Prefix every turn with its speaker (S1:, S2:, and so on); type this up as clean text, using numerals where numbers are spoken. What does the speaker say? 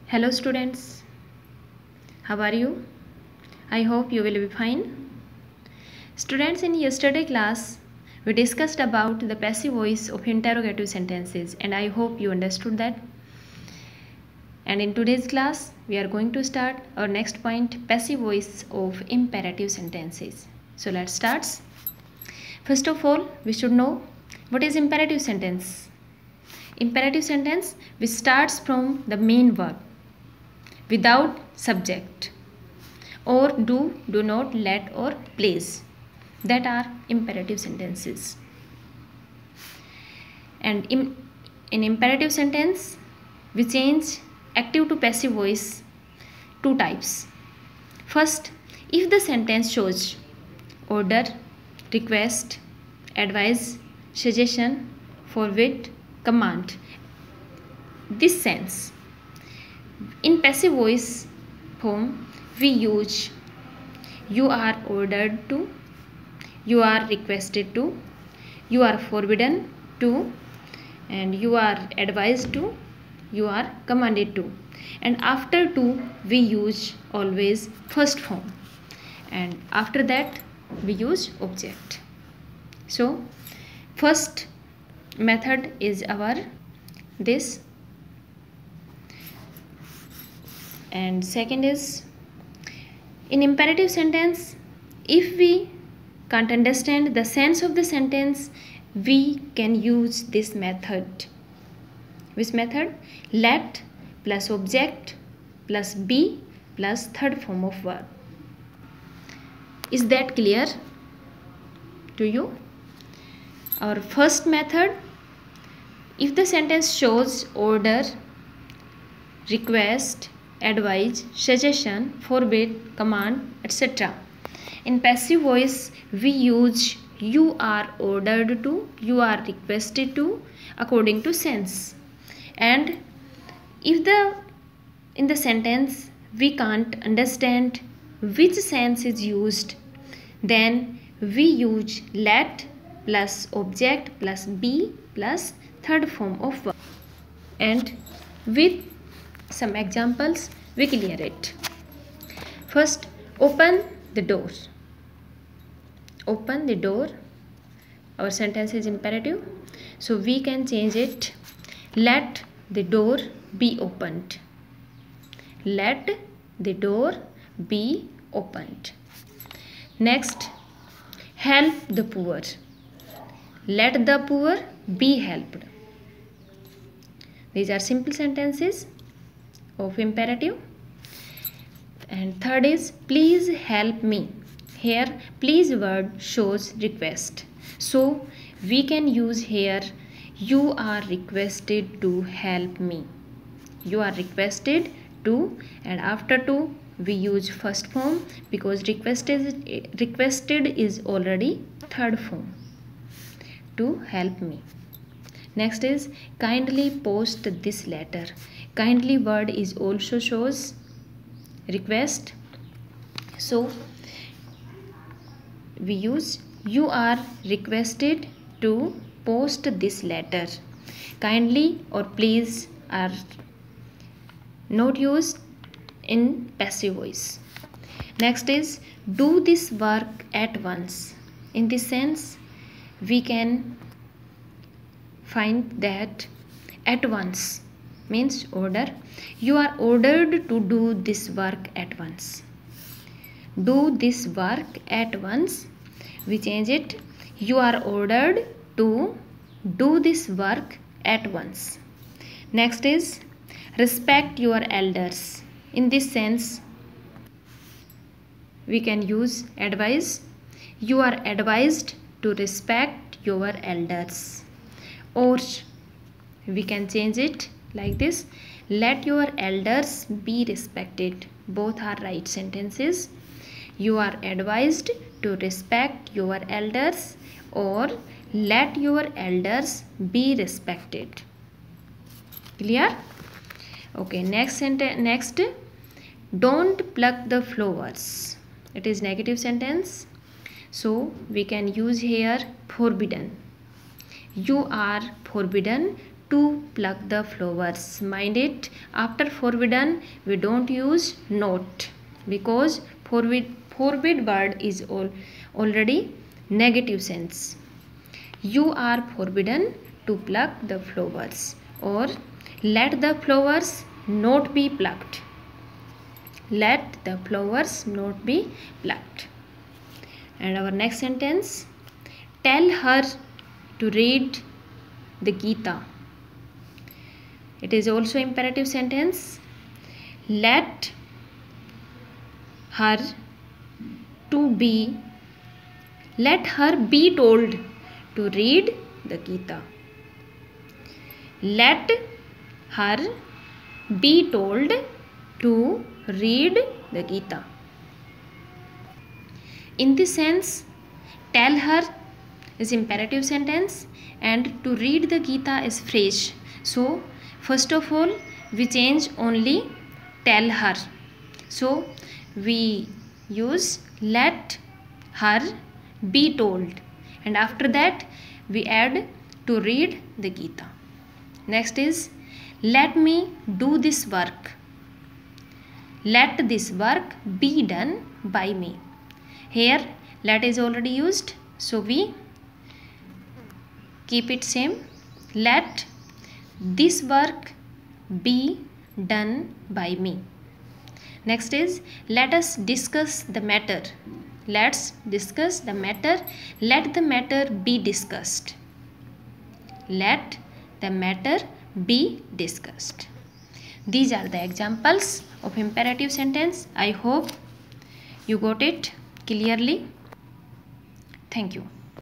S1: Hello students, how are you? I hope you will be fine. Students, in yesterday class we discussed about the passive voice of interrogative sentences and I hope you understood that. And in today's class we are going to start our next point, passive voice of imperative sentences. So let's start. First of all, we should know what is imperative sentence. Imperative sentence which starts from the main verb without subject, or do, do not, let or please, that are imperative sentences. And in imperative sentence we change active to passive voice two types. First, if the sentence shows order, request, advice, suggestion, forbid, command, this sense. In passive voice form we use you are ordered to, you are requested to, you are forbidden to, and you are advised to, you are commanded to. And after to we use always first form, and after that we use object. So first method is our this, and second is in imperative sentence if we can't understand the sense of the sentence we can use this method. Which method? Let plus object plus be plus third form of verb. Is that clear to you? Our first method, if the sentence shows order, request, advise, suggestion, forbid, command, etc. In passive voice we use you are ordered to, you are requested to according to sense. And if in the sentence we can't understand which sense is used, then we use let plus object plus be plus third form of verb. And with some examples we clear it. First, open the door. Open the door. Our sentence is imperative, so we can change it. Let the door be opened. Let the door be opened. Next, help the poor. Let the poor be helped. These are simple sentences of imperative. And third is please help me. Here please word shows request, so we can use here you are requested to help me. You are requested to, and after to we use first form because requested is already third form, to help me. Next is kindly post this letter. Kindly word is also shows request, so we use you are requested to post this letter. Kindly or please are not used in passive voice. Next is do this work at once. In this sense we can find that at once means order. You are ordered to do this work at once. Do this work at once, we change it. You are ordered to do this work at once. Next is respect your elders. In this sense we can use advise. You are advised to respect your elders. Or we can change it like this, let your elders be respected. Both are right sentences. You are advised to respect your elders, or let your elders be respected. Clear? Okay, next don't pluck the flowers. It is negative sentence, so we can use here forbidden. You are forbidden to pluck the flowers. Mind it, after forbidden we don't use not, because forbid word is already negative sense. You are forbidden to pluck the flowers, or let the flowers not be plucked. Let the flowers not be plucked. And our next sentence, tell her to read the Gita. It is also imperative sentence. Let her be told to read the Gita. Let her be told to read the Gita. In this sense, tell her is imperative sentence and to read the Gita is phrase. So first of all we change only tell her. So we use let her be told, and after that we add to read the Gita. Next is let me do this work. Let this work be done by me. Here let is already used, so we keep it same. Let this work be done by me. Next is let us discuss the matter. Let's discuss the matter. Let the matter be discussed. Let the matter be discussed. These are the examples of imperative sentence. I hope you got it clearly. Thank you.